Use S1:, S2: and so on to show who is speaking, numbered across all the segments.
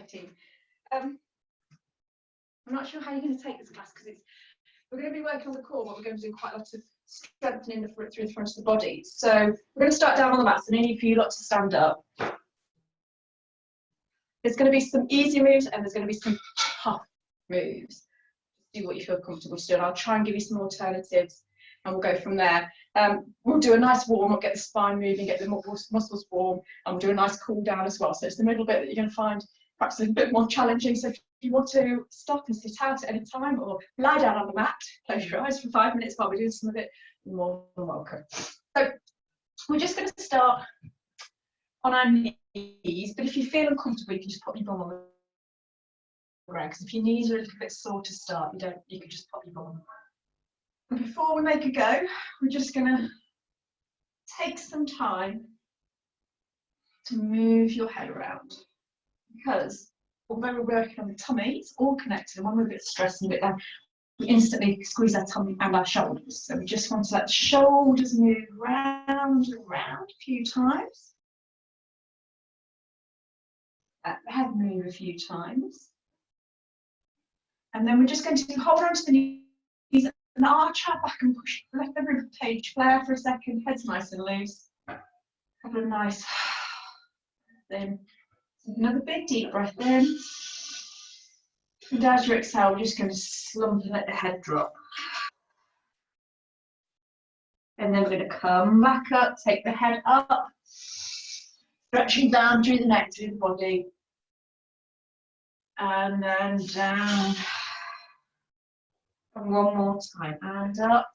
S1: exciting. I'm not sure how you're going to take this class because we're going to be working on the core, but we're going to do quite a lot of strengthening through the front of the body. So we're going to start down on the mat, so I need for you lot to stand up. There's going to be some easy moves and there's going to be some tough moves. Do what you feel comfortable to do, and I'll try and give you some alternatives and we'll go from there. We'll do a nice warm up, get the spine moving, get the muscles warm, and we'll do a nice cool down as well. So it's the middle bit that you're going to find perhaps a little bit more challenging. So if you want to stop and sit out at any time or lie down on the mat, close your eyes for 5 minutes while we're doing some of it, you're more than welcome. So we're just going to start on our knees, but if you feel uncomfortable, you can just pop your bum on the ground, because if your knees are a little bit sore to start, you can just pop your bum on. And before we make a go, we're just going to take some time to move your head around, because although we're working on the tummy, it's all connected, and when we're a bit stressed and a bit down, we instantly squeeze our tummy and our shoulders. So we just want to let the shoulders move round and round a few times. Let the head move a few times. And then we're just going to hold on to the knees and arch our back and push left the rib cage flare for a second. Head's nice and loose. Have a nice then. Another big deep breath in. And as you exhale, we're just going to slump and let the head drop. And then we're going to come back up, take the head up, stretching down through the neck, through the body. And then down. And one more time, and up.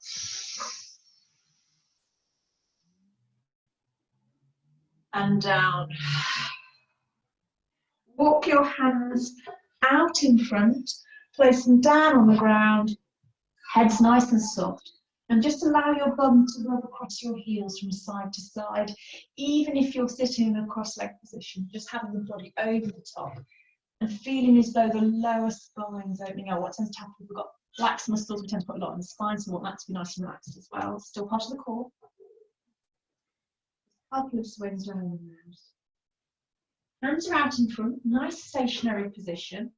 S1: And down. Walk your hands out in front, place them down on the ground, head's nice and soft. And just allow your bum to rub across your heels from side to side, even if you're sitting in a cross-legged position, just having the body over the top and feeling as though the lower spine's opening out. What tends to happen, we've got lax muscles, we tend to put a lot in the spine, so we want that to be nice and relaxed as well. Still part of the core. A couple of swings down the nose. Hands are out in front, nice stationary position.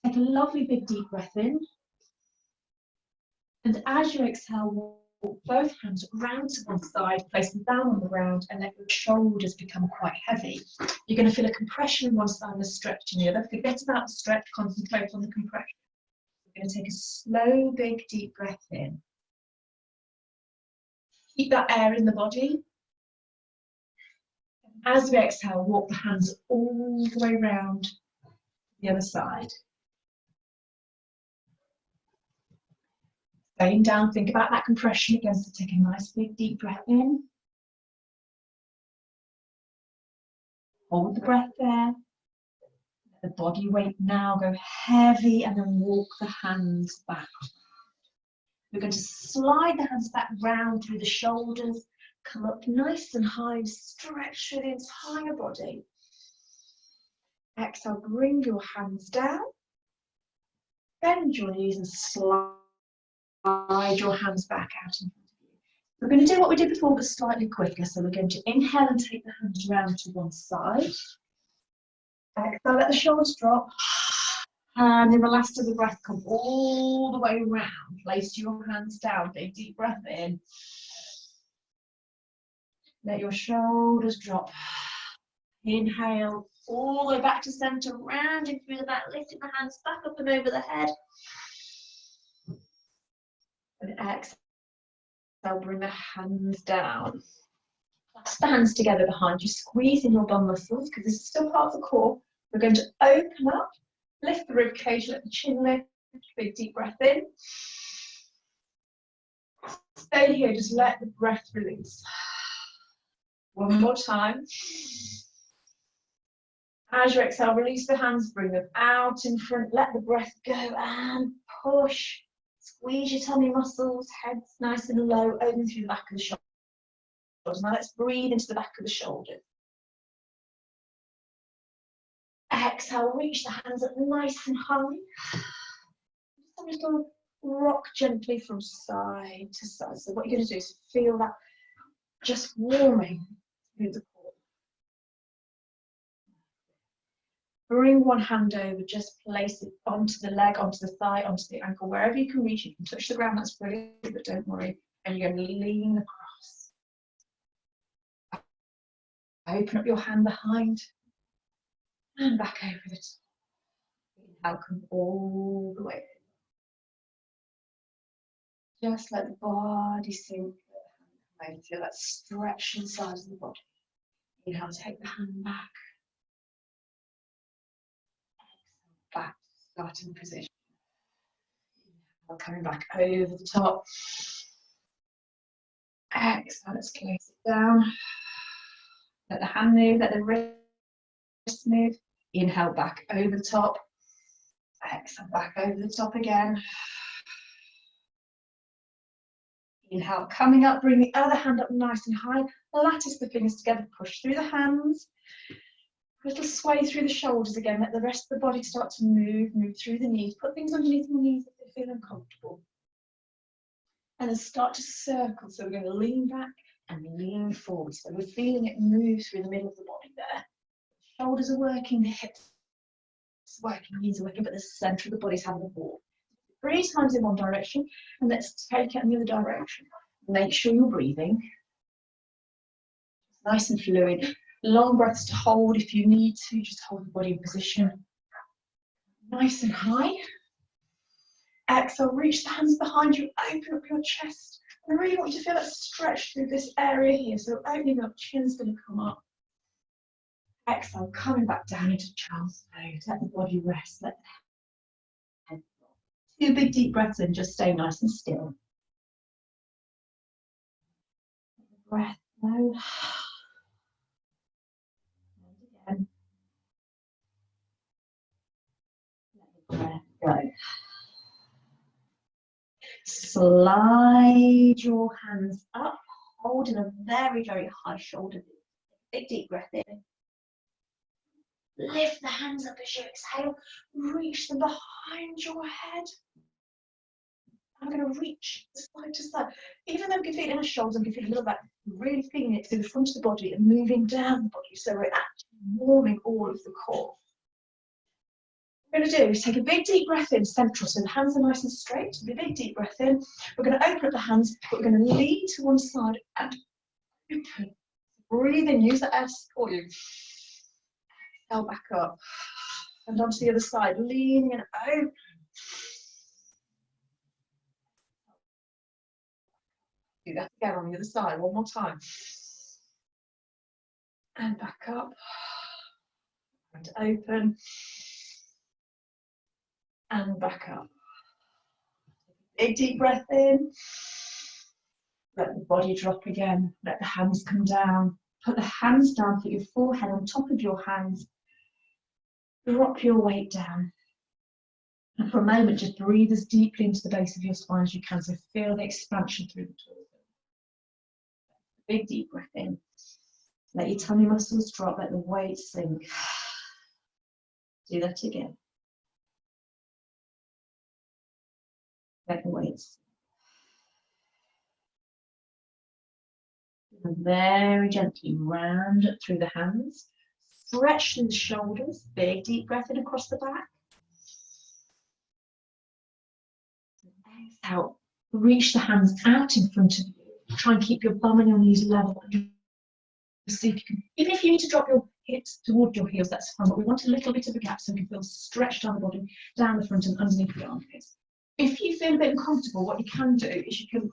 S1: Take a lovely big deep breath in. And as you exhale, walk both hands round to one side, place them down on the ground, and let your shoulders become quite heavy. You're going to feel a compression on one side and a stretch in the other. Forget about the stretch, concentrate on the compression. We're going to take a slow, big, deep breath in. Keep that air in the body. As we exhale, walk the hands all the way round the other side. Staying down, think about that compression again, so take a nice big deep breath in. Hold the breath there. Let the body weight now go heavy, and then walk the hands back. We're going to slide the hands back round through the shoulders, come up nice and high, stretch through the entire body. Exhale, bring your hands down, bend your knees and slide your hands back out in front of you. We're going to do what we did before, but slightly quicker. So we're going to inhale and take the hands round to one side. Exhale, let the shoulders drop. And in the last of the breath, come all the way around. Place your hands down, big deep breath in. Let your shoulders drop. Inhale, all the way back to center, rounding through the back, lifting the hands back up and over the head. And exhale, bring the hands down. Clasp the hands together behind you, squeezing your bum muscles, because this is still part of the core. We're going to open up, lift the rib cage, let the chin lift, big deep breath in. Stay here, just let the breath release. One more time. As you exhale, release the hands, bring them out in front, let the breath go and push. Squeeze your tummy muscles, head's nice and low, open through the back of the shoulders. Now let's breathe into the back of the shoulders. Exhale, reach the hands up nice and high. Just a little rock gently from side to side. So what you're going to do is feel that just warming through the core. Bring one hand over, just place it onto the leg, onto the thigh, onto the ankle, wherever you can reach. You can touch the ground, that's brilliant, but don't worry. And you're going to lean across. Open up your hand behind and back over the top. Inhale, come all the way in. Just let the body sink. Feel that stretch inside of the body. Inhale, take the hand back. Exhale, back to starting position. Inhale, coming back over the top. Exhale, let's close it down. Let the hand move, let the wrist move. Inhale, back over the top. Exhale, back over the top again. Inhale, coming up, bring the other hand up nice and high. Lattice the fingers together, push through the hands. A little sway through the shoulders again. Let the rest of the body start to move through the knees. Put things underneath the knees if they feel uncomfortable. And then start to circle. So we're going to lean back and lean forward. So we're feeling it move through the middle of the body there. Shoulders are working, the hips are working, knees are working, but the centre of the body's having a walk. 3 times in one direction, and let's take it in the other direction. Make sure you're breathing. Nice and fluid. Long breaths to hold if you need to, just hold the body in position. Nice and high. Exhale, reach the hands behind you, open up your chest. I really want you to feel that stretch through this area here. So opening up, chin's going to come up. Exhale, coming back down into child's pose. Let the body rest, let the head drop. 2 big deep breaths in, just stay nice and still. Breath low. And again. Let the breath go. Slide your hands up, holding a very, very high shoulder. Big deep breath in. Lift the hands up as you exhale. Reach them behind your head. I'm going to reach side to side. Even though we can feel it in our shoulders, we can feel a little bit, really feeling it through the front of the body and moving down the body. So we're actually warming all of the core. What we're going to do is take a big deep breath in, central, so the hands are nice and straight. A big deep breath in. We're going to open up the hands, but we're going to lean to one side and open. Breathe in, use the air to support you. Exhale back up. And onto the other side, leaning and open. Do that again on the other side, one more time. And back up. And open. And back up. Big deep breath in. Let the body drop again. Let the hands come down. Put the hands down, put your forehead on top of your hands. Drop your weight down. And for a moment, just breathe as deeply into the base of your spine as you can. So feel the expansion through the torso. Big deep breath in. Let your tummy muscles drop, let the weight sink. Do that again. Let the weight sink. And very gently round through the hands. Stretch through the shoulders. Big deep breath in across the back. Exhale. Reach the hands out in front of you. Try and keep your bum and your knees level. See if you can, even if you need to drop your hips toward your heels, that's fine, but we want a little bit of a gap so we can feel stretched down the body, down the front and underneath the armpits. If you feel a bit uncomfortable, what you can do is you can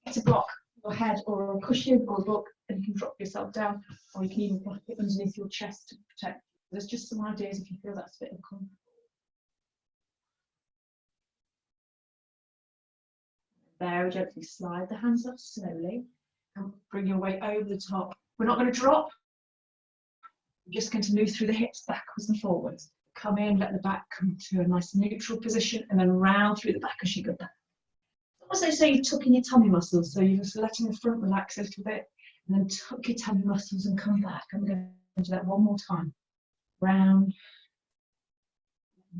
S1: get a block your head or a cushion or a book and you can drop yourself down, or you can even block it underneath your chest to protect. There's just some ideas if you feel that's a bit uncomfortable. Very gently slide the hands up slowly and bring your weight over the top. We're not going to drop. We're just going to move through the hips backwards and forwards. Come in, let the back come to a nice neutral position and then round through the back as you go back. Also, so you're tucking your tummy muscles, so you're just letting the front relax a little bit and then tuck your tummy muscles and come back. I'm going to do that one more time. Round,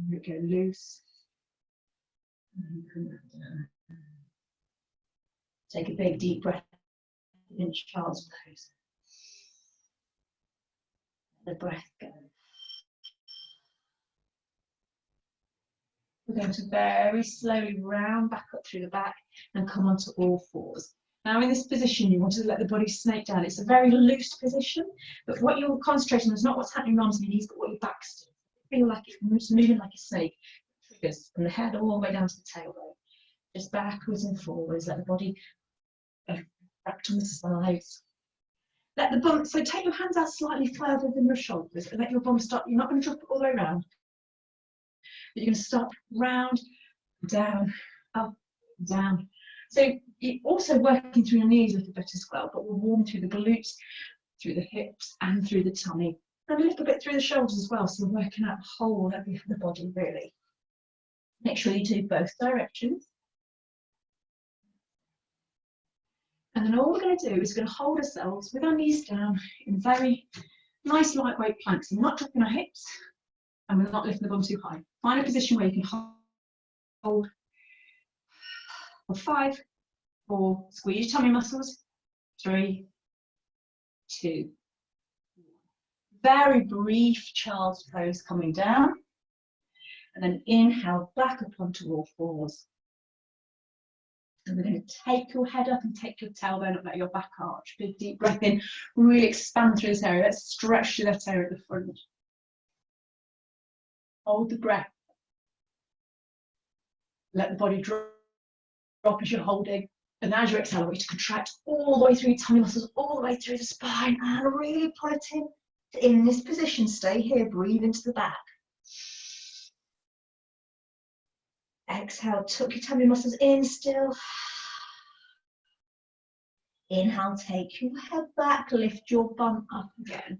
S1: let it go loose, and come back down. Take a big deep breath in child's pose. Let the breath go. going to very slowly round back up through the back and come onto all fours. Now in this position, you want to let the body snake down. It's a very loose position, but what you're concentrating on is not what's happening on your knees, but what your back's doing. Feel like it's moving like a snake. Triggers from the head all the way down to the tailbone. Just backwards and forwards. Let the body back on the sides. Let the bum, so take your hands out slightly further than your shoulders and let your bum start. You're not going to drop it all the way around, but you're going to start round, down, up, down. So you're also working through your knees a little bit as well, but we're warm through the glutes, through the hips, and through the tummy, and a little bit through the shoulders as well. So we're working out the whole of the body, really. Make sure you do both directions. And then all we're going to do is going to hold ourselves with our knees down in very nice lightweight planks. So we're not dropping our hips and we're not lifting the bum too high. Find a position where you can hold for 5, 4, squeeze your tummy muscles, 3, 2, 1. Very brief child's pose coming down. And then inhale back up onto all fours. And we're going to take your head up and take your tailbone up, let your back arch. Big deep breath in, really expand through this area. Let's stretch through that area at the front. Hold the breath. Let the body drop as you're holding. And as you exhale, I want you to contract all the way through your tummy muscles, all the way through the spine, and really pull it in. In this position, stay here, breathe into the back. Exhale, tuck your tummy muscles in still. Inhale, take your head back, lift your bum up again.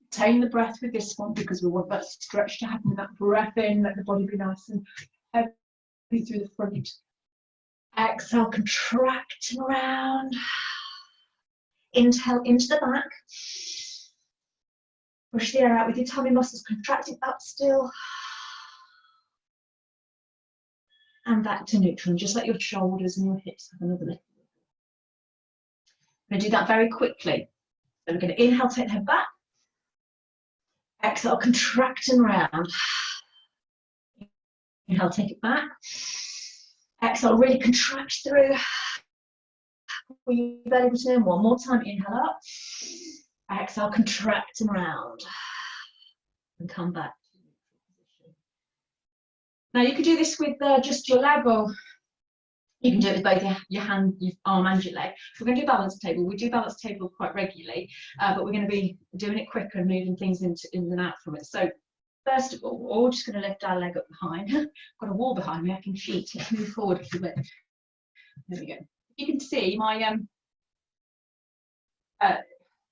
S1: Retain the breath with this one because we want that stretch to happen, that breath in, let the body be nice and heavy through the front. Exhale, contract around. Inhale into the back. Push the air out with your tummy muscles contracted up still. And back to neutral, and just let your shoulders and your hips have another lift. I'm going to do that very quickly. So we're going to inhale, take the head back. Exhale, contract and round. Inhale, take it back. Exhale, really contract through. Will you be able to turn one more time? Inhale up. Exhale, contract and round. And come back. Now you could do this with just your leg, or you can do it with both your hand, your arm and your leg. We're going to do balance table. We do balance table quite regularly, but we're going to be doing it quicker and moving things in and out from it. So first of all, we're just going to lift our leg up behind. I've got a wall behind me, I can cheat. Let's move forward a little bit. There we go. You can see my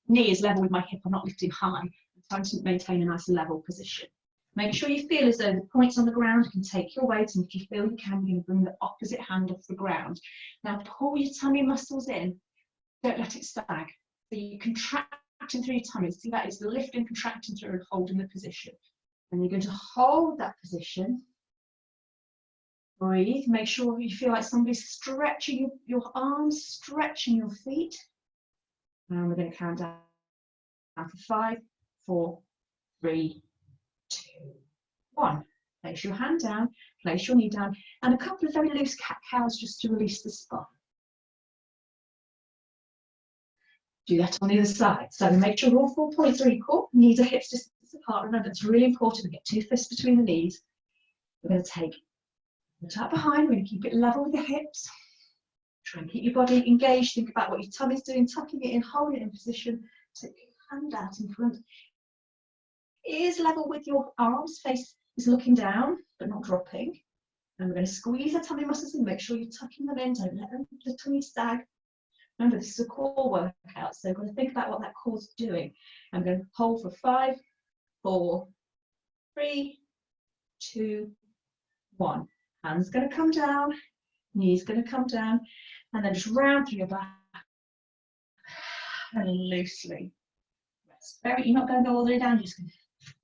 S1: knee is level with my hip. I'm not lifting high. I'm trying to maintain a nice level position. Make sure you feel as though the points on the ground can take your weight, and if you feel you can, you're going to bring the opposite hand off the ground. Now pull your tummy muscles in, don't let it sag. So you're contracting through your tummy. See that? It's the lifting, contracting through and holding the position. And you're going to hold that position. Breathe, make sure you feel like somebody's stretching your arms, stretching your feet. And we're going to count down for 5, 4, 3, 2, 1. Place your hand down, place your knee down, and a couple of very loose cat-cows just to release the spine. Do that on the other side. So make sure all 4 points are equal. Knees are hips distance apart. Remember, it's really important to get 2 fists between the knees. We're going to take the tap behind. We're going to keep it level with the hips. Try and keep your body engaged. Think about what your tummy's doing, tucking it in, holding it in position. Take your hand out in front. Ears level with your arms, face is looking down but not dropping. And we're going to squeeze the tummy muscles and make sure you're tucking them in, don't let the tummy sag. Remember, this is a core workout, so we're going to think about what that core's doing. I'm going to hold for 5, 4, 3, 2, 1. Hands going to come down, knees going to come down, and then just round through your back and loosely. You're not going to go all the way down, you're just going to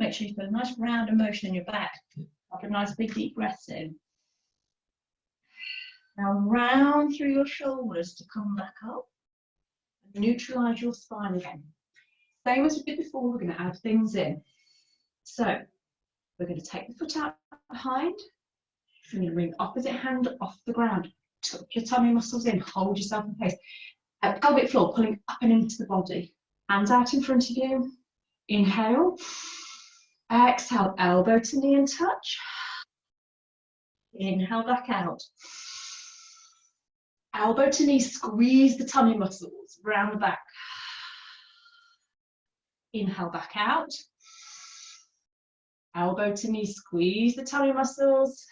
S1: make sure you put a nice round of motion in your back. Like a nice big deep breath in. Now round through your shoulders to come back up. And neutralise your spine again. Same as we did before, we're going to add things in. So We're going to take the foot out behind. You're going to bring opposite hand off the ground. Tuck your tummy muscles in, hold yourself in place. Pelvic floor, pulling up and into the body. Hands out in front of you. Inhale. Exhale, elbow to knee and touch. Inhale, back out. Elbow to knee, squeeze the tummy muscles round the back. Inhale, back out. Elbow to knee, squeeze the tummy muscles.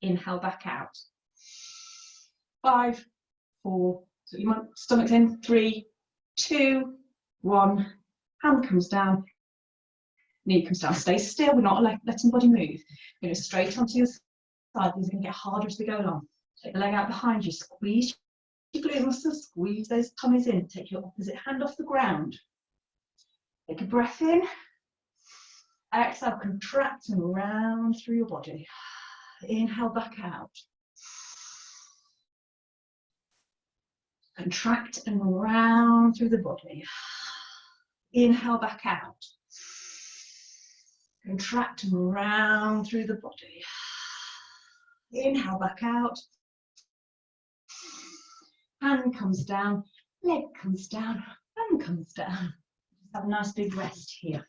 S1: Inhale, back out. 5, 4, so you want stomach's in, 3, 2, 1. Hand comes down, knee comes down. Stay still, we're not letting body move. You're going to straight onto your side. These are going to get harder as we go along. Take the leg out behind you, squeeze your glute muscles, squeeze those tummies in. Take your opposite hand off the ground. Take a breath in. Exhale, contract and round through your body. Inhale, back out. Contract and round through the body. Inhale, back out. Contract and round through the body. Inhale, back out. Hand comes down, leg comes down, hand comes down. Just have a nice big rest here.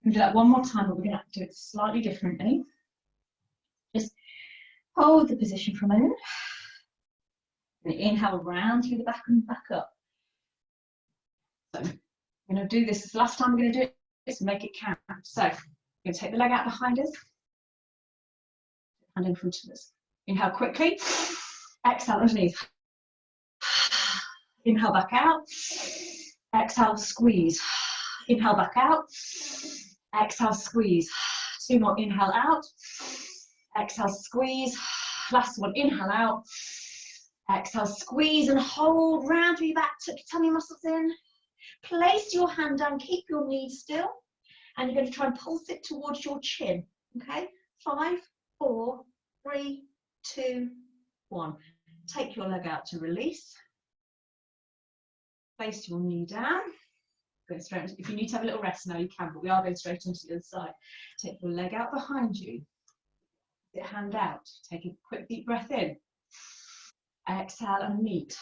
S1: We'll do that one more time, but we're going to have to do it slightly differently. Just hold the position for a moment. And inhale round through the back and back up. So I'm going to do this. This is the last time we're going to do it, so make it count. So we're going to take the leg out behind us, and in front of us. Inhale quickly. Exhale underneath. Inhale back out. Exhale, squeeze. Inhale back out. Exhale, squeeze. 2 more. Inhale out. Exhale, squeeze. Last one. Inhale out. Exhale, squeeze and hold round through your back. Tuck your tummy muscles in. Place your hand down. Keep your knees still. And you're going to try and pulse it towards your chin. Okay? 5, 4, 3, 2, 1. Take your leg out to release. Place your knee down. Go straight. If you need to have a little rest now, you can, but we are going straight onto the other side. Take your leg out behind you. Get your hand out. Take a quick deep breath in. Exhale and meet.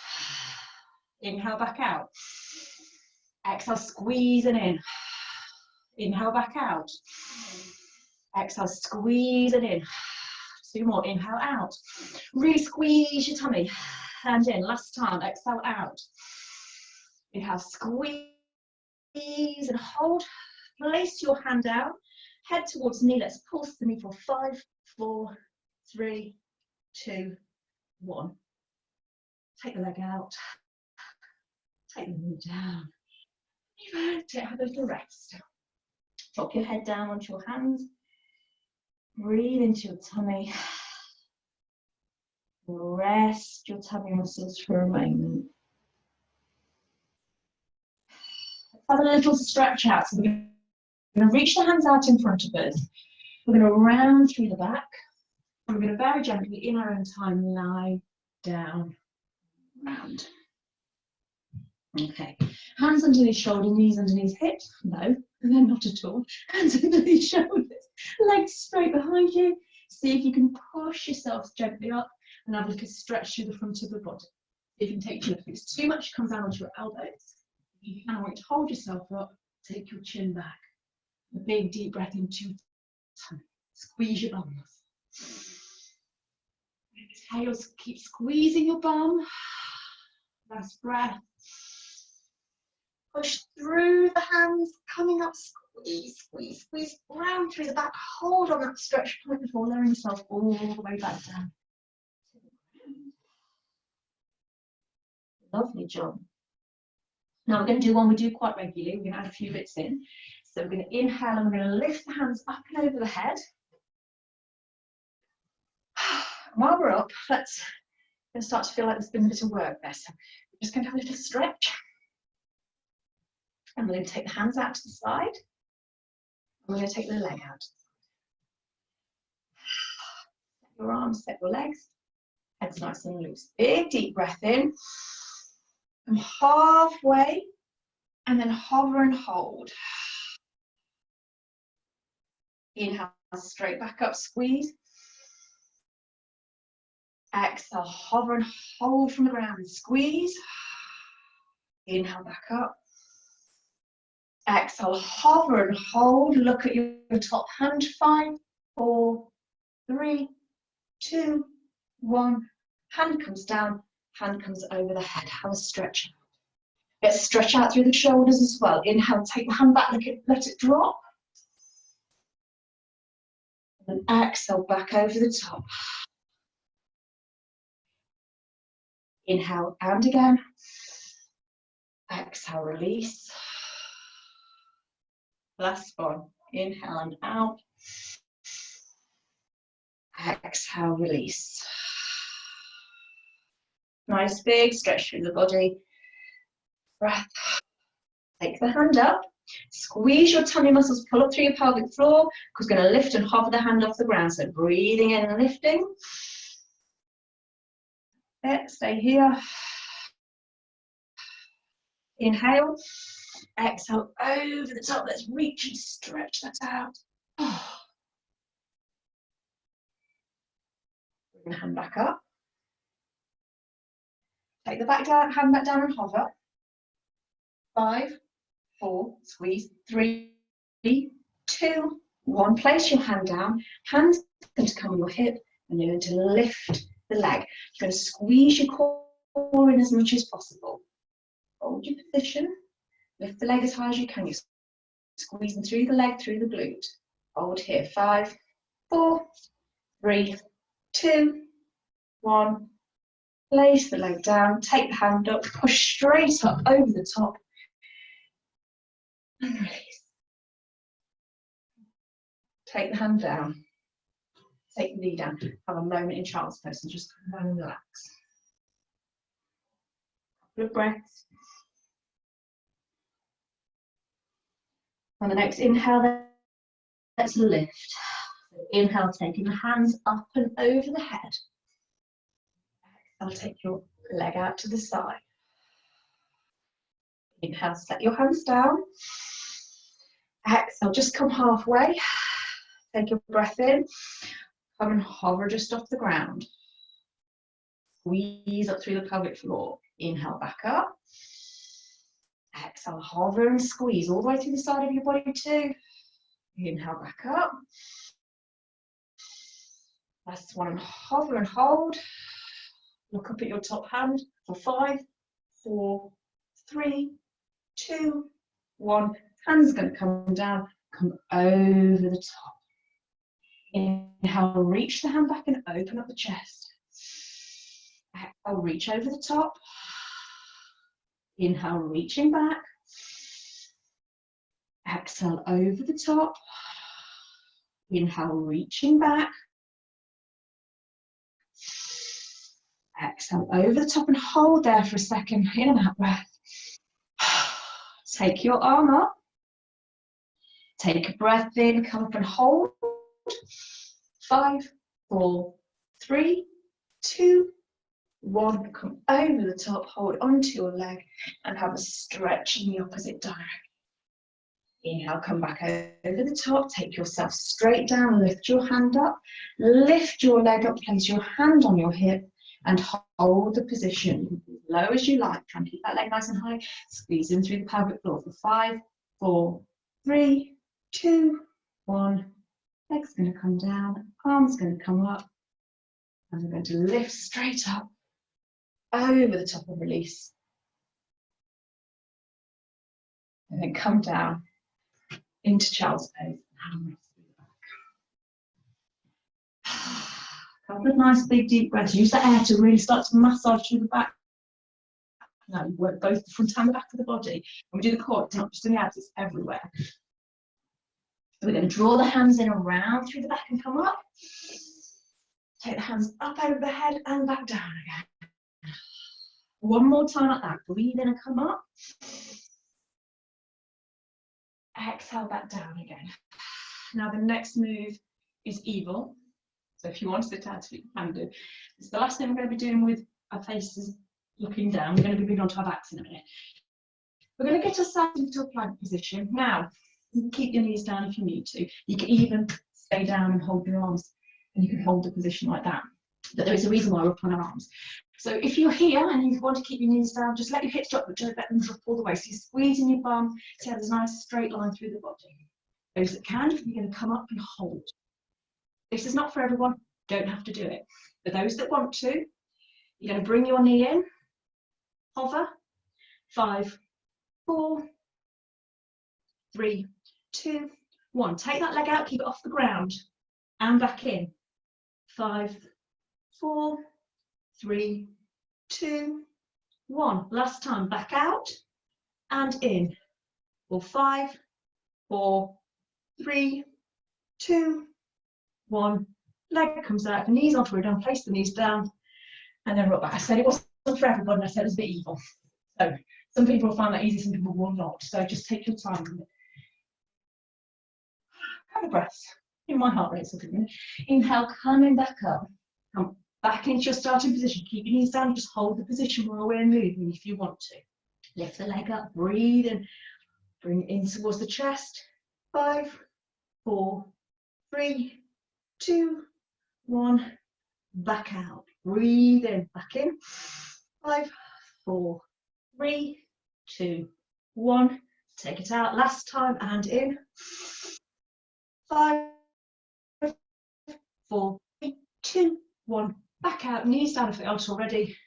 S1: Inhale back out. Exhale, squeeze and in. Inhale back out. Exhale, squeeze and in. 2 more. Inhale out. Really squeeze your tummy. Hand in. Last time. Exhale out. Inhale, squeeze and hold. Place your hand down. Head towards knee. Let's pulse the knee for 5, 4, 3, 2, 1. Take the leg out. Take the knee down. Have a little rest. Drop your head down onto your hands. Breathe into your tummy. Rest your tummy muscles for a moment. Let's have a little stretch out. So we're going to reach the hands out in front of us. We're going to round through the back. And we're going to very gently, in our own time, lie down. Round. Okay. Hands underneath shoulder, knees underneath hips. No, they're not at all. Hands underneath shoulders. Legs straight behind you. See if you can push yourself gently up and have a little stretch through the front of the body. If you can take your, if it's too much, come down onto your elbows. If you can, I want you to hold yourself up, take your chin back. A big deep breath into your tummy. Squeeze your bum. Exhale, keep squeezing your bum. Last breath. Push through the hands, coming up, squeeze, squeeze, squeeze, round through the back. Hold on that stretch point before lowering yourself all the way back down. Lovely job. Now we're going to do one we do quite regularly. We're going to add a few bits in. So we're going to inhale and we're going to lift the hands up and over the head. While we're up, let's start to feel like there's been a bit of work there. So we're just going to have a little stretch. And we're going to take the hands out to the side. And we're going to take the leg out. Set your arms, set your legs. Head's nice and loose. Big deep breath in. Come halfway. And then hover and hold. Inhale, straight back up, squeeze. Exhale, hover and hold from the ground and squeeze. Inhale, back up. Exhale, hover and hold. Look at your top hand. 5, 4, 3, 2, 1. Hand comes down, hand comes over the head. Have a stretch. Let's stretch out through the shoulders as well. Inhale, take the hand back, let it drop. And exhale, back over the top. Inhale, and again. Exhale, release. Last one. Inhale and out. Exhale, release. Nice big stretch through the body. Breath. Take the hand up. Squeeze your tummy muscles, pull up through your pelvic floor, because we're going to lift and hover the hand off the ground. So breathing in and lifting. Stay here. Inhale. Exhale over the top. Let's reach and stretch that out. Bring the hand back up. Take the hand back down and hover. 5, 4, squeeze, 3, 2, 1. Place your hand down. Hand's going to come on your hip, and you're going to lift the leg. You're going to squeeze your core in as much as possible. Hold your position. Lift the leg as high as you can. You're squeezing through the leg, through the glute. Hold here. 5, 4, 3, 2, 1. Place the leg down. Take the hand up. Push straight up over the top. And release. Take the hand down. Take the knee down. Have a moment in child's pose and just come down and relax. Couple of breaths. On the next inhale, let's lift. Inhale, taking the hands up and over the head. I'll take your leg out to the side. Inhale, set your hands down. Exhale, just come halfway. Take a breath in. Come and hover just off the ground. Squeeze up through the pelvic floor. Inhale, back up. Exhale, hover and squeeze all the way through the side of your body too. Inhale, back up. Last one, hover and hold. Look up at your top hand for 5, 4, 3, 2, 1. Hand's going to come down, come over the top. Inhale, reach the hand back and open up the chest. Exhale, reach over the top. Inhale, reaching back. Exhale, over the top. Inhale, reaching back. Exhale, over the top and hold there for a second. In and out breath. Take your arm up. Take a breath in, come up and hold. 5, 4, 3, 2, 1. Come over the top, hold onto your leg and have a stretch in the opposite direction. Inhale, come back over the top, take yourself straight down, lift your hand up, lift your leg up, place your hand on your hip and hold the position as low as you like. Try and keep that leg nice and high, squeeze in through the pelvic floor for 5, 4, 3, 2, 1. Leg's going to come down, arm's going to come up, and we're going to lift straight up, over the top and release. And then come down into child's pose. Couple of nice big deep breaths. Use the air to really start to massage through the back. Now you work both the front and the back of the body. When we do the core, it's not just in the abs, it's everywhere. So we're going to draw the hands in around through the back and come up. Take the hands up over the head and back down again. One more time like that. Breathe in and come up. Exhale back down again. Now the next move is evil. So if you want to sit down, you can do. It's the last thing we're going to be doing with our faces looking down. We're going to be moving on to our backs in a minute. We're going to get ourselves into a plank position. Now, You can keep your knees down if you need to. You can even stay down and hold your arms, and you can hold the position like that. But there is a reason why we're up on our arms. So if you're here and you want to keep your knees down, just let your hips drop, but don't let them drop all the way. So you're squeezing your bum, so there's a nice straight line through the body. Those that can, you're going to come up and hold. This is not for everyone, don't have to do it. For those that want to, you're going to bring your knee in, hover, 5, 4, 3, 2, 1. Take that leg out, keep it off the ground, and back in. 5, 4, 3, 2, 1. Last time, back out and in. For 5, 4, 3, 2, 1. Leg comes out, the knees onto it, and place the knees down, and then rock back. I said it wasn't for everybody, and I said it was a bit evil. So some people will find that easy, some people will not. So just take your time with it. Have a breath. In my heart rate's looking at me. Inhale, coming back up. Come back into your starting position. Keep your knees down, just hold the position while we're moving if you want to. Lift the leg up, breathe in. Bring it in towards the chest. 5, 4, 3, 2, 1. Back out. Breathe in. Back in. 5, 4, 3, 2, 1. Take it out. Last time and in. 5, 4, 3, 2, 1. Back out. Knees down if they aren't already.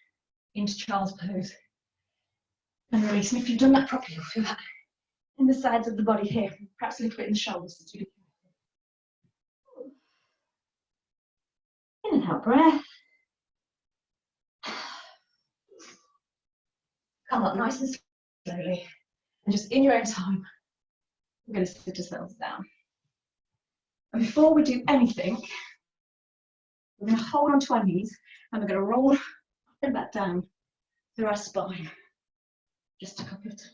S1: Into child's pose. And release. And if you've done that properly, you'll feel that in the sides of the body here. Perhaps a little bit in the shoulders. Inhale, breath. Come up nice and slowly. And just in your own time, we're going to sit ourselves down. And before we do anything, we're going to hold onto our knees and we're going to roll up and back down through our spine. Just a couple of times.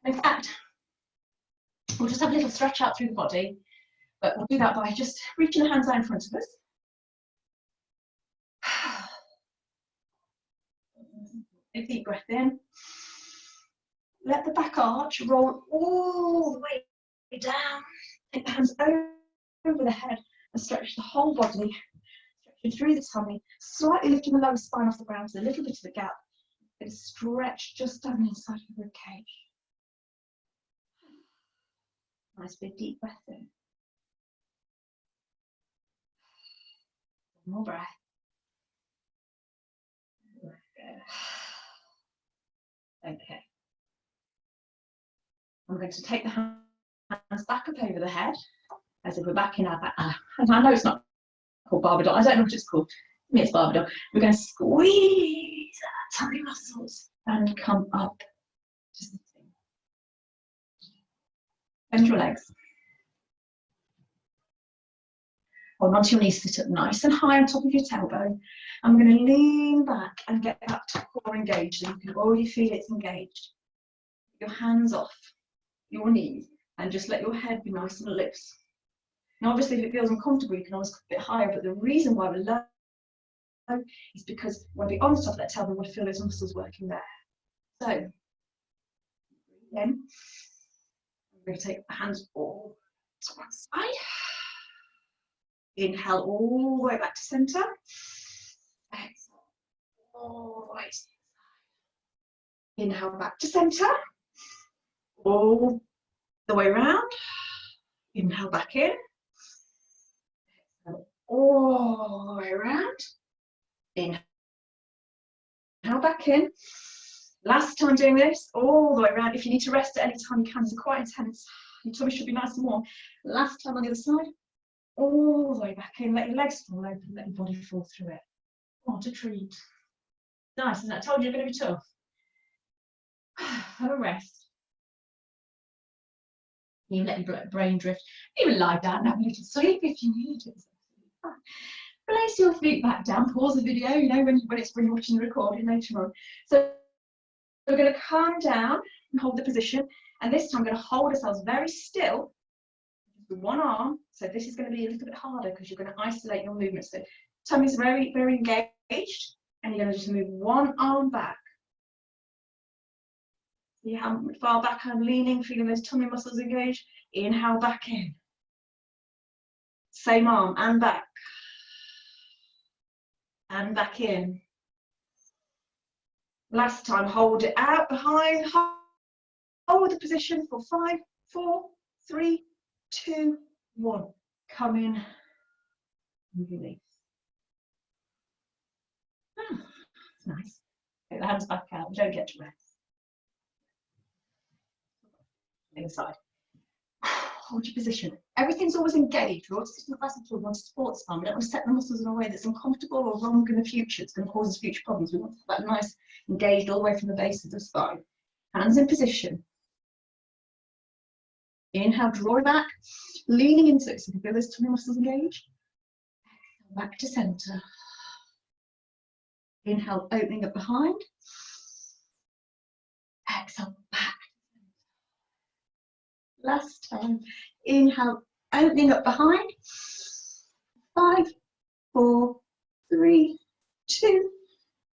S1: In fact, we'll just have a little stretch out through the body, but we'll do that by just reaching the hands out in front of us. A deep breath in. Let the back arch roll all the way down. Take the hands over the head and stretch the whole body, stretching through the tummy, slightly lifting the lower spine off the ground, so a little bit of a gap. Bit of stretch just down the inside of the rib cage. Nice big deep breath in. One more breath. Okay. I'm going to take the hands back up over the head, as if we're back in our back. And I know it's not called barbell. I don't know what it's called. To me, it's barbell. We're going to squeeze our tummy muscles and come up. Just bend your legs. Hold onto your knees, sit up nice and high on top of your tailbone. I'm going to lean back and get that core engaged. And you can already feel it's engaged. Your hands off your knees and just let your head be nice and loose. Now, obviously, if it feels uncomfortable, you can always go a bit higher. But the reason why we're low is because when we're on the top of that tailbone, we want to feel those muscles working there. So, again, I'm going to take the hands all to one side. Inhale all the way back to centre. Exhale all the way to the side. Inhale back to centre. All the way around. Inhale back in. Exhale all the way around. Inhale back in. Last time doing this, all the way around. If you need to rest at any time, you can. It's quite intense. Your tummy should be nice and warm. Last time on the other side. All the way back in, let your legs fall open, let your body fall through it. What a treat. Nice, isn't it? I told you you're going to be tough. Have a rest. You let your brain drift. Even lie down and have a little sleep if you need it. Place your feet back down, pause the video, you know, when you're watching the recording later on. So we're going to calm down and hold the position. And this time we're going to hold ourselves very still. With one arm, so this is going to be a little bit harder because you're going to isolate your movements. So tummy's very, very engaged, and you're going to just move one arm back, See how far back I'm leaning, feeling those tummy muscles engaged. Inhale back in. Same arm and back. And back in. Last time, hold it out behind. Hold the position for 5, 4, 3, 2, 1. Come in and release. Oh, that's nice. Get the hands back out. Don't get to rest. Inside. Hold your position. Everything's always engaged. We're always sitting at rest until we want to support the spine. We don't want to set the muscles in a way that's uncomfortable or wrong in the future. It's going to cause us future problems. We want to have that nice, engaged all the way from the base of the spine. Hands in position. Inhale, draw it back, leaning into it so you can feel those tummy muscles engaged. Back to center. Inhale, opening up behind. Exhale, back. Last time. Inhale, opening up behind. 5, 4, 3, 2,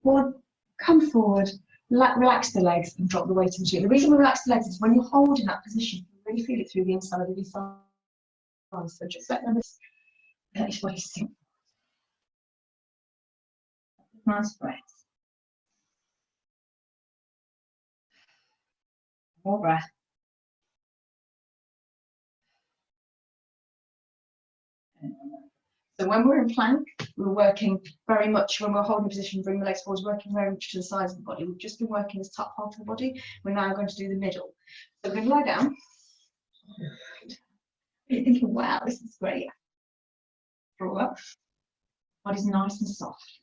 S1: 1. Come forward. Relax the legs and drop the weight into it. The reason we relax the legs is when you're holding that position, you really feel it through the inside of your thighs. So just let your body sink. Nice breath. More breath. So when we're in plank, we're working very much, when we're holding a position, bring the legs forward, working very much to the sides of the body. We've just been working this top part of the body. We're now going to do the middle. So we're going to lie down. You're thinking, wow, this is great. Draw up. Body's nice and soft.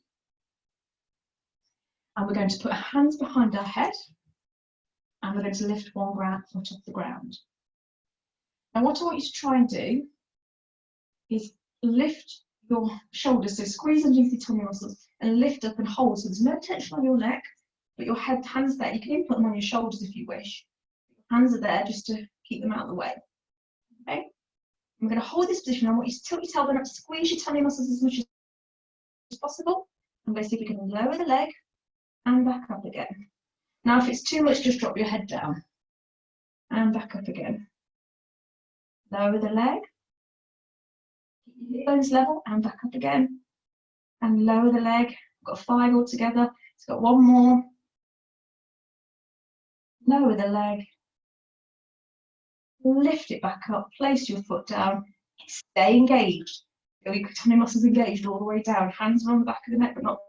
S1: And we're going to put our hands behind our head. And we're going to lift one foot off the ground. Now what I want you to try and do is lift your shoulders, so squeeze underneath your tummy muscles and lift up and hold. So there's no tension on your neck, but your hands there. You can even put them on your shoulders if you wish. Your hands are there just to keep them out of the way. Okay? I'm going to hold this position. I want you to tilt your tailbone up, squeeze your tummy muscles as much as possible. I'm going to see if we can lower the leg and back up again. Now, if it's too much, just drop your head down and back up again. Lower the leg. Keep your hip bones level and back up again. And lower the leg. We've got 5 altogether. It's got 1 more. Lower the leg. Lift it back up. Place your foot down. Stay engaged. Your tummy muscles engaged all the way down. Hands are on the back of the neck, but not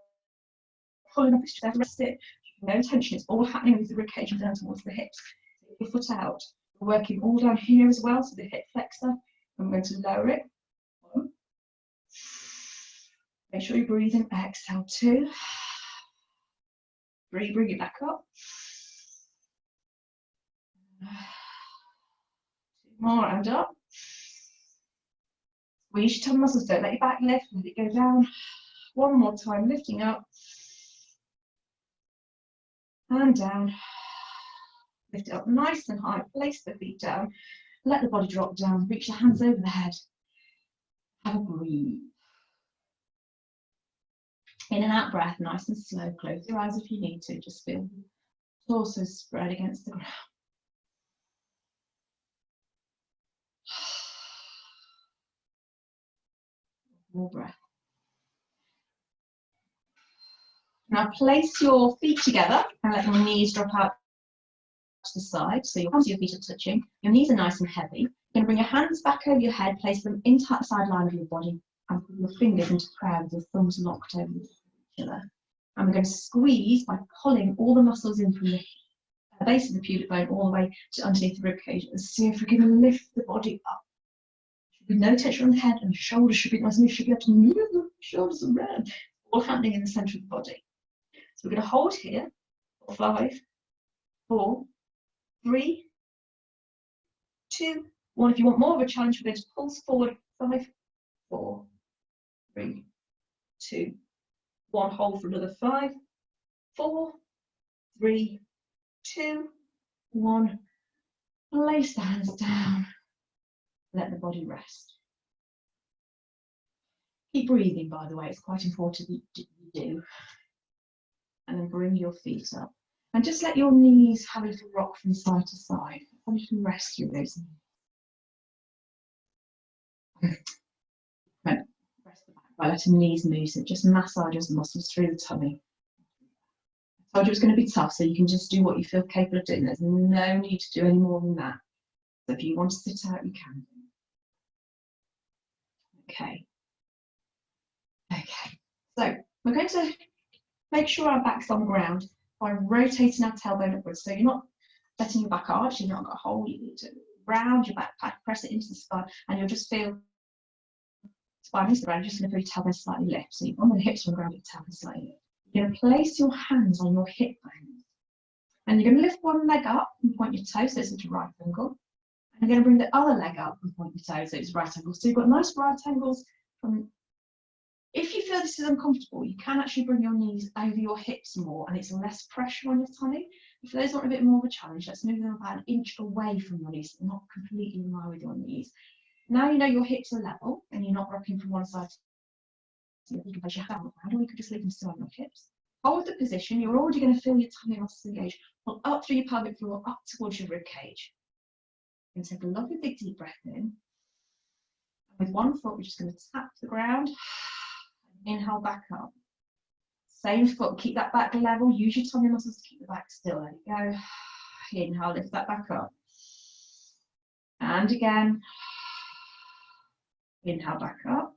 S1: pulling up. It's just rest it. No tension. It's all happening with the ribcage down towards the hips. Take your foot out. We're working all down here as well, so the hip flexor. I'm going to lower it. 1. Make sure you're breathing. Exhale. 2. 3. Bring it back up. 2 more and up. Squeeze your tummy muscles. Don't let your back lift. Let it go down. 1 more time. Lifting up. And down. Lift it up nice and high. Place the feet down. Let the body drop down. Reach the hands over the head. Have a breathe. In and out breath, nice and slow. Close your eyes if you need to. Just feel the torso spread against the ground. More breath. Now place your feet together and let your knees drop out to the side. So your palms of your feet are touching. Your knees are nice and heavy. You're going to bring your hands back over your head, place them into the side line of your body, and put your fingers into prayer with your thumbs locked over each other. And we're going to squeeze by pulling all the muscles in from the base of the pubic bone all the way to underneath the ribcage. And see if we can lift the body up. Should be no tension on the head, and the shoulders should be nice and you should be able to move the shoulders around. All happening in the centre of the body. So we're going to hold here for 5, 4, 3, 2, 1. If you want more of a challenge, we're going to pulse forward. 5, 4, 3, 2, 1. Hold for another 5, 4, 3, 2, 1. Place the hands down. Let the body rest. Keep breathing, by the way. It's quite important that you do. And then bring your feet up. And just let your knees have a little rock from side to side. And you can rest through those knees. Right. Rest the back by letting the knees move. So it just massages the muscles through the tummy. I told you it was going to be tough, so you can just do what you feel capable of doing. There's no need to do any more than that. So if you want to sit out, you can. Okay. Okay. So we're going to make sure our back's on the ground by rotating our tailbone upwards. So you're not letting your back arch, you've not got a hole, you need to round your back, press it into the spine, and you'll just feel spine is the ground, you're just going to feel your tailbone slightly lift. So you've got the hips on the ground, your tailbone slightly lift. You're going to place your hands on your hip bones. And you're going to lift one leg up and point your toes, so it's at a right angle. And you're going to bring the other leg up and point your toes, so it's right angle. So you've got nice right angles from. If you feel this is uncomfortable, you can actually bring your knees over your hips more and it's less pressure on your tummy. If those want a bit more of a challenge, let's move them about an inch away from your knees, not completely in line with your knees. Now you know your hips are level and you're not rocking from one side to the other. You can place your hand on the ground, or you could just leave them still on your hips. Hold the position, you're already going to feel your tummy muscles engage. Pull up through your pelvic floor, up towards your rib cage. And take a lovely big deep breath in. With one foot, we're just going to tap the ground. Inhale back up. Same foot, keep that back level. Use your tummy muscles to keep the back still. There you go. Inhale, lift that back up. And again. Inhale back up.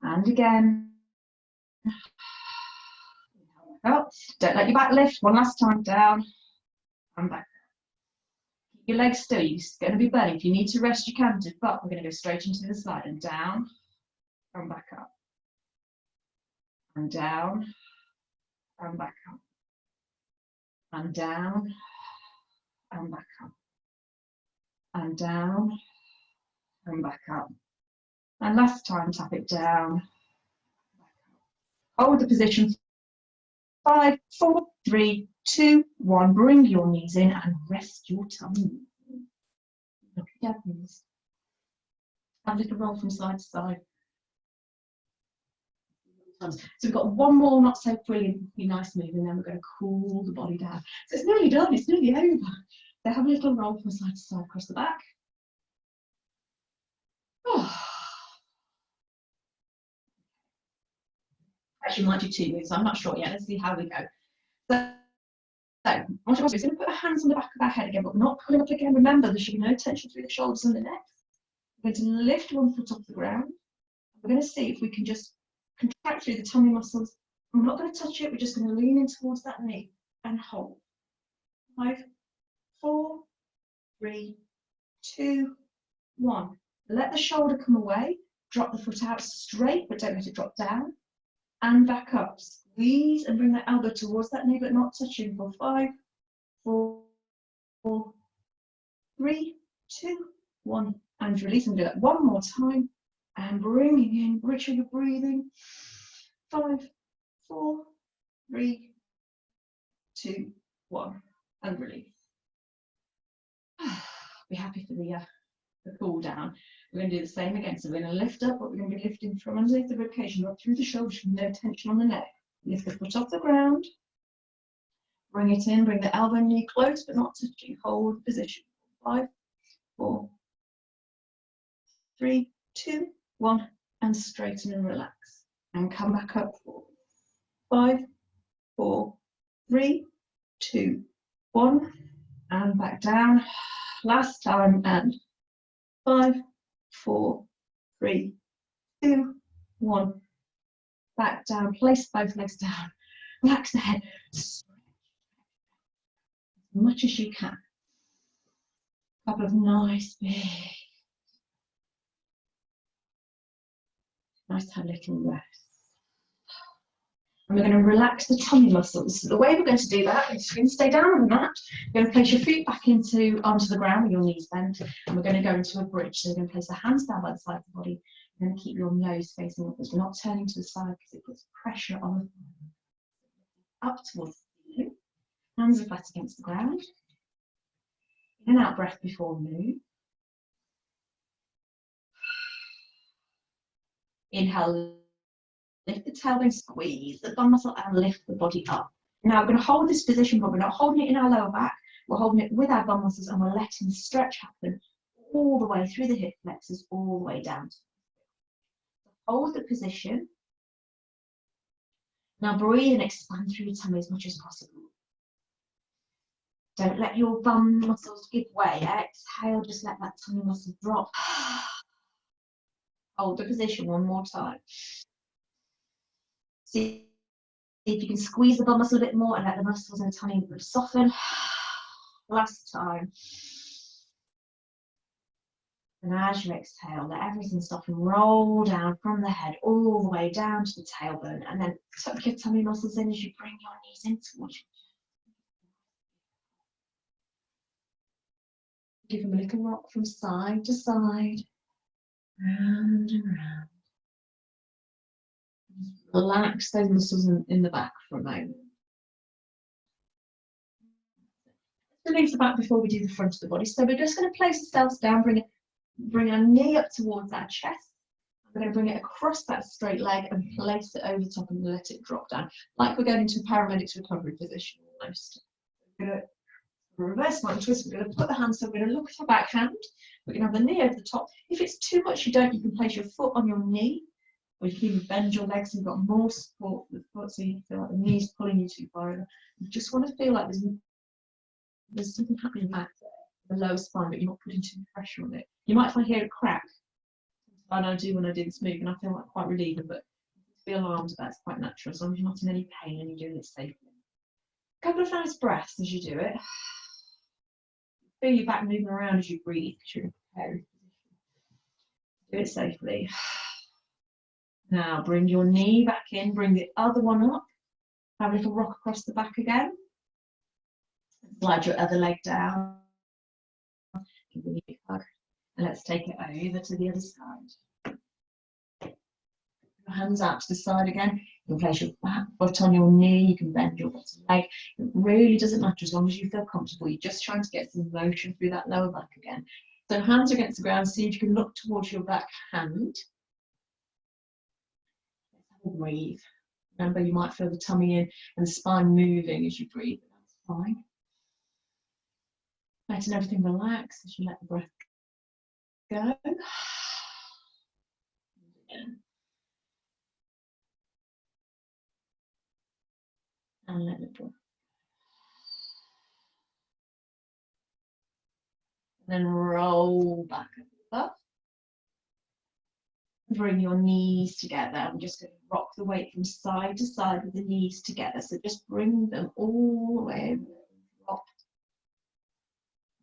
S1: And again. Inhale back up. Don't let your back lift. One last time. Down. And back up. Keep your legs still. You're going to be burning. If you need to rest, you can do. But we're going to go straight into the slide and down. And back up. And down. And back up. And down. And back up. And down. And back up. And last time, tap it down. Hold the position. 5, 4, 3, 2, 1. Bring your knees in and rest your tummy. Look at your knees. Have a little roll from side to side. So we've got one more not so brilliantly nice move, and then we're going to cool the body down. So it's nearly done, it's nearly over. So have a little roll from side to side across the back. Oh. Actually, we might do 2 moves, I'm not sure yet. Let's see how we go. So what we're going to put our hands on the back of our head again, but we're not pulling up again. Remember, there should be no tension through the shoulders and the neck. We're going to lift one foot off the ground. We're going to see if we can just contract through the tummy muscles. We're not going to touch it, we're just going to lean in towards that knee and hold. 5, 4, 3, 2, 1. Let the shoulder come away, drop the foot out straight, but don't let it drop down. And back up. Squeeze and bring that elbow towards that knee, but not touching for 5, 4, 3, 2, 1. And release, and do that one more time. And bringing in, make sure you're breathing. 5, 4, 3, 2, 1. And release. Be happy for the cool down. We're going to do the same again. So we're going to lift up, but we're going to be lifting from underneath the ribcage, not through the shoulders, no tension on the neck. Lift the foot off the ground. Bring it in, bring the elbow and knee close, but not touching. Hold position. 5, 4, 3, 2, 1. And straighten and relax. And come back up. 5, 4, 3, 2, 1. And back down. Last time, and 5, 4, 3, 2, 1. Back down, place both legs down, relax the head, as much as you can. A couple of nice big. Nice to have a little rest. And we're going to relax the tummy muscles. So the way we're going to do that is you're going to stay down on the mat. You're going to place your feet back onto the ground with your knees bent, and we're going to go into a bridge. So you're going to place the hands down by the side of the body. You're going to keep your nose facing upwards. We're not turning to the side because it puts pressure on the thigh. Up towards the ceiling. Hands are flat against the ground. In and out breath before we move. Inhale. Lift the tailbone, squeeze the bum muscle and lift the body up.
S2: Now we're going to hold this position, but we're not holding it in our lower back. We're holding it with our bum muscles, and we're letting the stretch happen all the way through the hip flexors, all the way down. Hold the position. Now breathe and expand through your tummy as much as possible. Don't let your bum muscles give way. Exhale, just let that tummy muscle drop. Hold the position one more time. See if you can squeeze the bum muscle a bit more and let the muscles in the tummy soften. Last time. And as you exhale, let everything soften, roll down from the head all the way down to the tailbone, and then tuck your tummy muscles in as you bring your knees in towards you. Give them a little rock from side to side, round and round. Relax those muscles in the back for a moment. Release the back before we do the front of the body. So we're just going to place ourselves down, bring our knee up towards our chest. We're going to bring it across that straight leg and place it over the top and let it drop down, like we're going into a paramedics recovery position almost. We're going to reverse mountain twist. We're going to put the hands, so we're going to look at our back hand. We're going to have the knee over the top. If it's too much, you can place your foot on your knee, or you can even bend your legs so you've got more support for the foot, so you feel like the knee's pulling you too far over. You just want to feel like there's something happening back there, the lower spine, but you're not putting too much pressure on it. You might hear a crack. I know I do when I do this move, and I feel like quite relieving, but be alarmed about it's quite natural, as long as you're not in any pain and you're doing it safely. A couple of nice breaths as you do it. Feel your back moving around as you breathe, because you're in a prepared position. Do it safely. Now bring your knee back in, bring the other one up. Have a little rock across the back again. Slide your other leg down. Give the knee a hug. And let's take it over to the other side. Your hands out to the side again. You can place your back foot on your knee. You can bend your bottom leg. It really doesn't matter as long as you feel comfortable. You're just trying to get some motion through that lower back again. So hands against the ground. See if you can look towards your back hand. Let's have a breathe. Remember, you might feel the tummy in and the spine moving as you breathe. That's fine. Letting everything relax as you let the breath go. And let it go. Then roll back up. Bring your knees together. I'm just going to rock the weight from side to side with the knees together. So just bring them all the way over. Rock.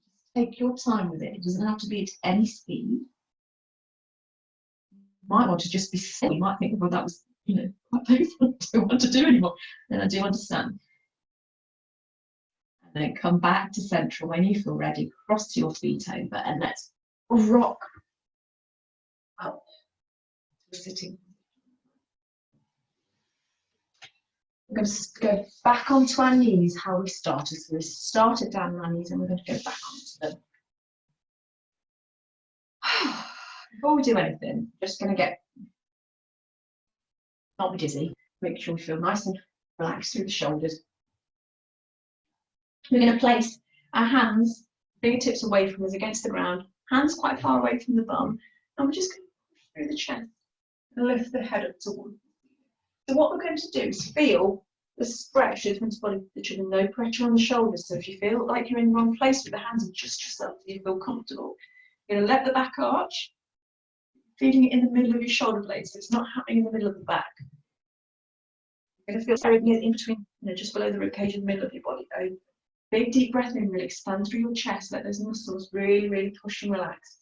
S2: Just take your time with it. It doesn't have to be at any speed. You might want to just be still. You might think, well, that was, quite painful. I don't want to do anymore. Then I do understand. And then come back to central when you feel ready. Cross your feet over and let's rock up. Sitting. We're going to go back onto our knees how we started. So we started down on our knees and we're going to go back onto them. Before we do anything, just going to not be dizzy. Make sure we feel nice and relaxed through the shoulders. We're going to place our hands, fingertips away from us against the ground, hands quite far away from the bum, and we're just going to push through the chest. And lift the head up towards. So what we're going to do is feel the stretch of the body, literally no pressure on the shoulders. So if you feel like you're in the wrong place with the hands, adjust yourself so you feel comfortable. You're going to let the back arch, feeling it in the middle of your shoulder blades, so it's not happening in the middle of the back. You're going to feel in between, just below the ribcage in the middle of your body. Big deep breath in, really expand through your chest, let those muscles really, really push and relax.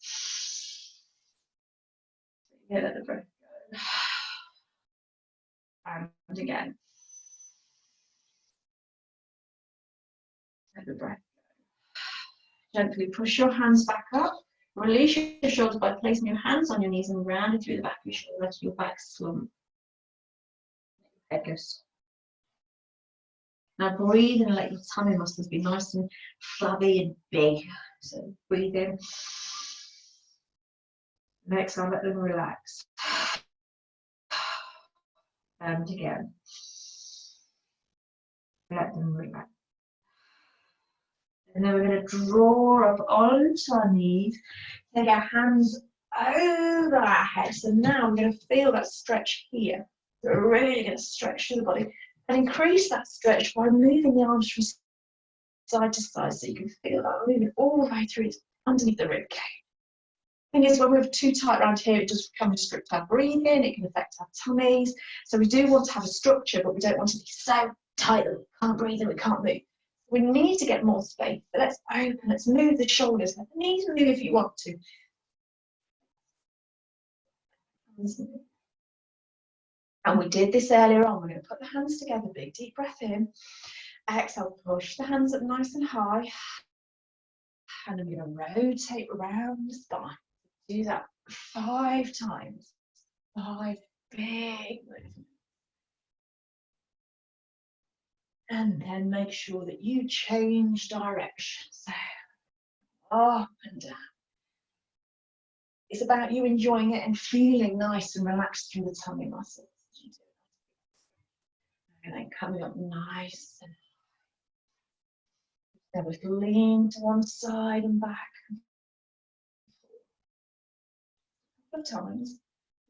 S2: Yeah, let the breath go. And again. Let the breath go. Gently push your hands back up. Release your shoulders by placing your hands on your knees and rounding through the back of your shoulder, letting your back slump. Head goes. Now breathe and let your tummy muscles be nice and flabby and big. So breathe in. Next time, let them relax. And again. Let them relax. And then we're going to draw up onto our knees, take our hands over our head. So now we're going to feel that stretch here. So we're really going to stretch through the body and increase that stretch by moving the arms from side to side, so you can feel that moving all the way through underneath the rib cage. Thing is, when we're too tight around here, it does become restrict our breathing, it can affect our tummies. So we do want to have a structure, but we don't want to be so tight that we can't breathe and we can't move. We need to get more space. So let's open, let's move the shoulders. Let the knees move if you want to. And we did this earlier on. We're going to put the hands together, big deep breath in. Exhale, push the hands up nice and high. And I'm going to rotate around the spine. Do that 5 times. 5 big movements. And then make sure that you change direction. So up and down. It's about you enjoying it and feeling nice and relaxed through the tummy muscles. And then coming up nice and then we lean to one side and back. A couple of times.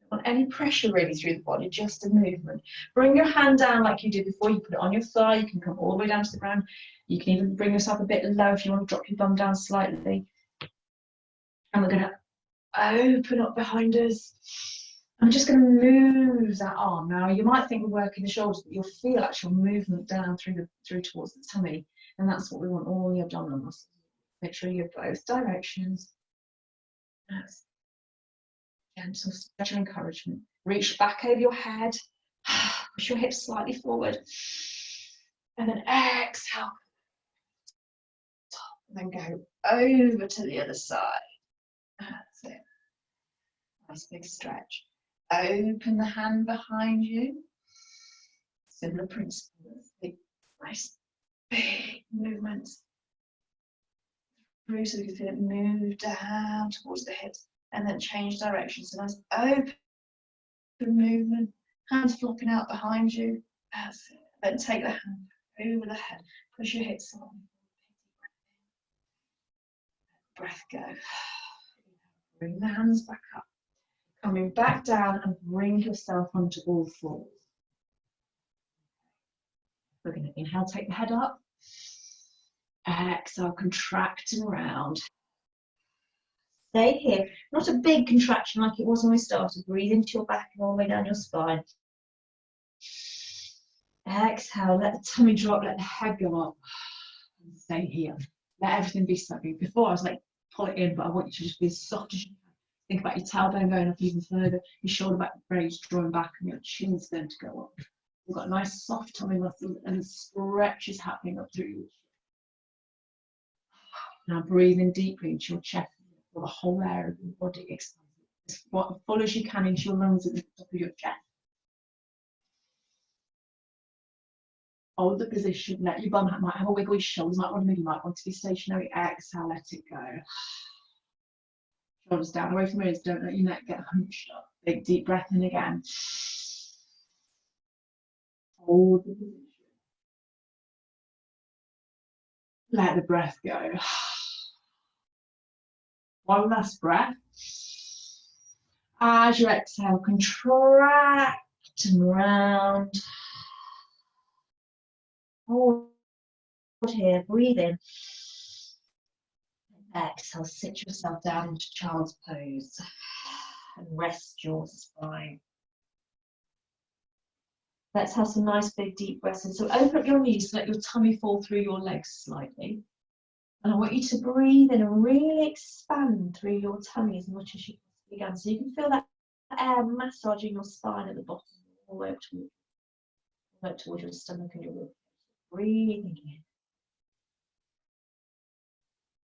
S2: Don't want any pressure really through the body, just a movement. Bring your hand down like you did before. You put it on your thigh. You can come all the way down to the ground. You can even bring yourself a bit low if you want to drop your bum down slightly. And we're going to open up behind us. I'm just going to move that arm. Now you might think we're working the shoulders, but you'll feel actual movement down through towards the tummy, and that's what we want, all the abdominal muscles. Make sure you're both directions. That's gentle stretch and encouragement. Reach back over your head. Push your hips slightly forward, and then exhale. And then go over to the other side. That's it. Nice big stretch. Open the hand behind you. Similar principles. Big, nice, big movements. Through so you can feel it move down towards the hips and then change direction. So nice open movement. Hands flopping out behind you. That's it. Then take the hand over the head. Push your hips on. Breath go. Bring the hands back up. Coming back down and bring yourself onto all fours. We're going to inhale, take the head up. Exhale, contract and round. Stay here. Not a big contraction like it was when we started. Breathe into your back and all the way down your spine. Exhale, let the tummy drop, let the head go up. And stay here. Let everything be slightly. Before I was like, pull it in, but I want you to just be as soft as you can. Think about your tailbone going up even further, your shoulder back blades drawing back, and your chin's going to go up. You've got a nice soft tummy muscle and the stretch is happening up through your chin. Now breathing deeply into your chest, or the whole area of your body expands as full as you can into your lungs at the top of your chest. Hold the position, let your bum might have a wiggle, your shoulders might want to move, you might want to be stationary. Exhale, let it go. Shoulders down away from your ears, don't let your neck get hunched up. Big deep breath in again. Hold the position. Let the breath go. One last breath. As you exhale, contract and round. Hold here, breathe in. Exhale, sit yourself down into child's pose and rest your spine. Let's have some nice big deep breaths in. So open up your knees, let your tummy fall through your legs slightly. And I want you to breathe in and really expand through your tummy as much as you possibly can. So you can feel that air massaging your spine at the bottom, all the way up towards your stomach and your ribs. Breathing in.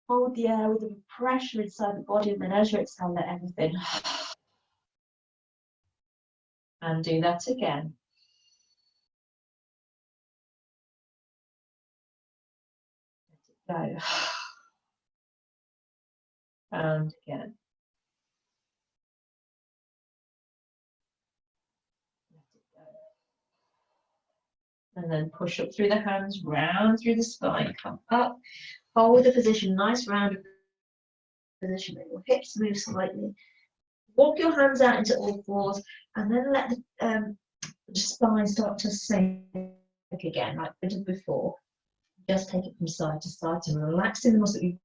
S2: Hold the air with the pressure inside the body, and then as you exhale, let everything. And do that again. Let it go. And again. Let it go. And then push up through the hands, round through the spine, come up, hold the position, nice round position. Let your hips move slightly. Walk your hands out into all fours, and then let the spine start to sink again, like we did before. Just take it from side to side, so relaxing the muscle. You've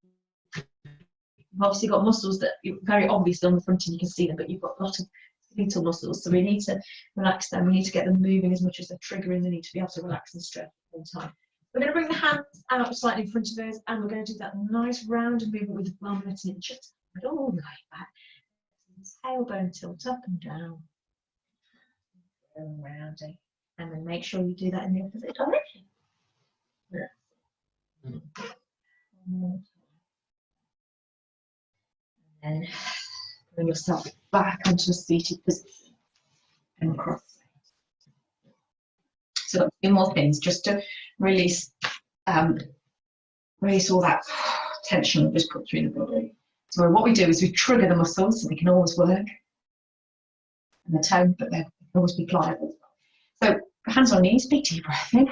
S2: obviously got muscles that are very obvious on the front and you can see them, but you've got a lot of skeletal muscles, so we need to relax them. We need to get them moving as much as they're triggering. They need to be able to relax and stretch at the same time. We're going to bring the hands out slightly in front of us, and we're going to do that nice round movement with the bum letting it just all the way back. Tailbone tilt up and down, and rounding, and then make sure you do that in the opposite direction. And then bring yourself back onto a seated position and cross. So a few more things just to release release all that tension we've just put through the body. So what we do is we trigger the muscles so they can always work, and the tone, but they can always be pliable. So hands on knees, big deep breath in.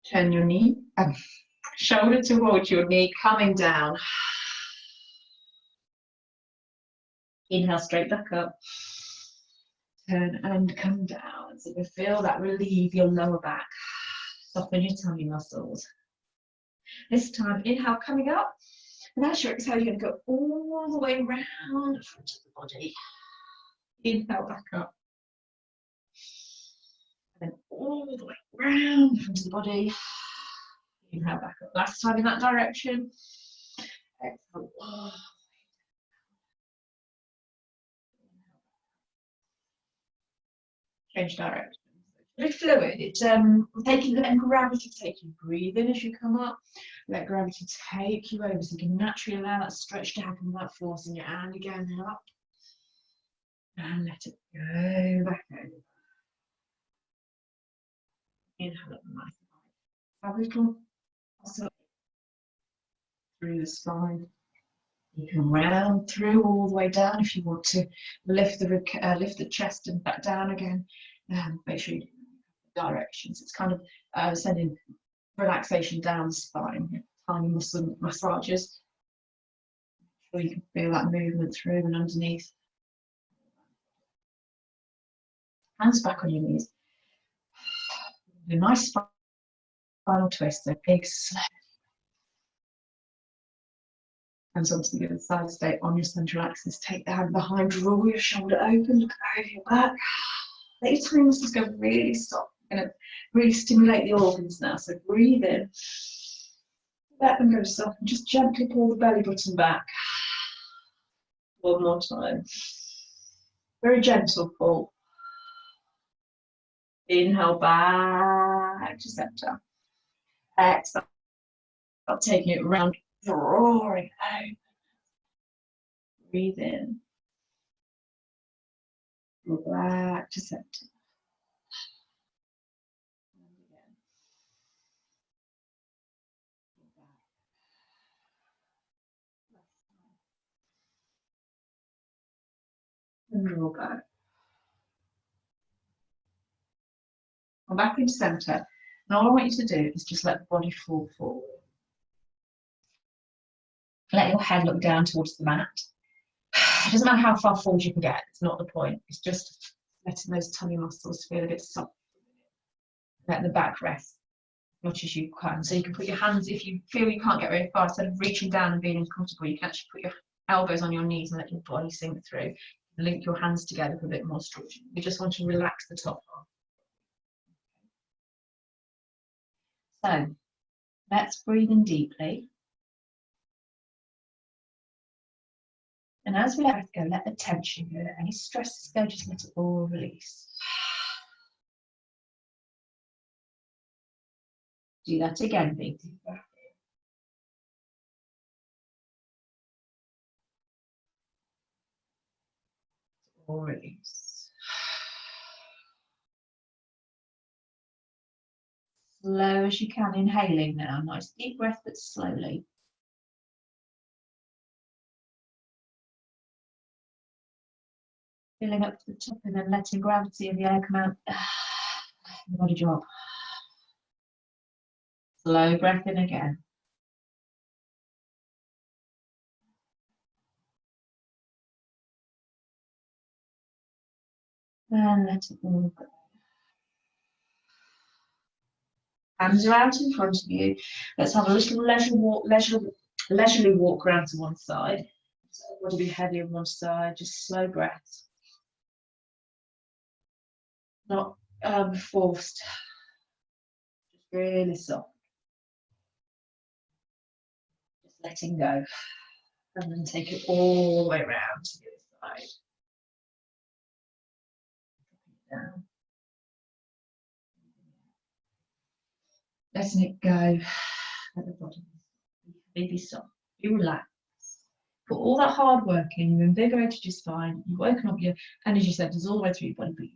S2: Turn your knee, shoulder towards your knee, coming down. Inhale straight back up. Turn and come down. So you feel that relieve your lower back. Soften your tummy muscles. This time, inhale coming up. And as you exhale, you're going to go all the way around the front of the body. Inhale back up. And then all the way around the front of the body. Inhale back up. Last time in that direction. Exhale. Change direction. Very fluid. It's letting gravity take you. Breathe in as you come up. Let gravity take you over, so you can naturally allow that stretch to happen without forcing it. And again, up. And let it go back over. Inhale up nice. Have a little muscle through the spine. You can round through all the way down if you want to lift the chest and back down again. Make sure you do the directions. It's kind of sending relaxation down the spine. Tiny muscle massages. So you can feel that movement through and underneath. Hands back on your knees. A nice spinal twist, so big slow. Hands onto the other side, stay on your central axis. Take the hand behind, draw your shoulder open, look over your back. Let your tummy muscles go really soft. You're going to really stimulate the organs now. So breathe in, let them go soft, and just gently pull the belly button back. One more time. Very gentle pull. Inhale back to center. Exhale. Start taking it around, drawing out. Breathe in. Go back to center. And draw back. Come back into center. And all I want you to do is just let the body fall forward. Let your head look down towards the mat. It doesn't matter how far forward you can get. It's not the point. It's just letting those tummy muscles feel a bit soft. Let the back rest as much as you can. So you can put your hands, if you feel you can't get very far, instead of reaching down and being uncomfortable, you can actually put your elbows on your knees and let your body sink through. Link your hands together for a bit more structure. You just want to relax the top half. So let's breathe in deeply. And as we let it go, let the tension go, let any stresses go, just let it all release. Do that again, big deep breath. All release. Slow as you can, inhaling now. Nice deep breath, but slowly. Filling up to the top and then letting gravity of the air come out. The body drop. Slow breath in again. And let it all go. Hands are out in front of you. Let's have a little leisurely walk around to one side. So everybody be heavy on one side, just slow breath. Not forced, just really soft. Just letting go. And then take it all the way around to the other side. Down. Letting it go. Let the body be soft. Be relaxed. Put all that hard work in. You've invigorated your spine. You've woken up your energy centers all the way through your body. Breathe.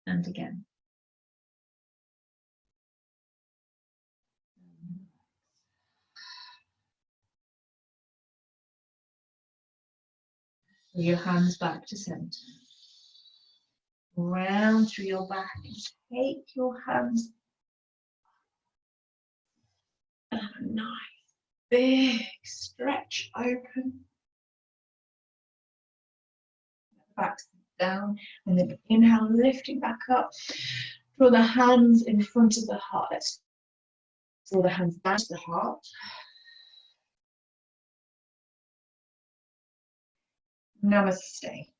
S2: And again. Your hands back to center. Round through your back. Take your hands. Nice. Big stretch open. Back down. And then inhale, lifting back up. Draw the hands in front of the heart. Let's draw the hands down to the heart. Namaste.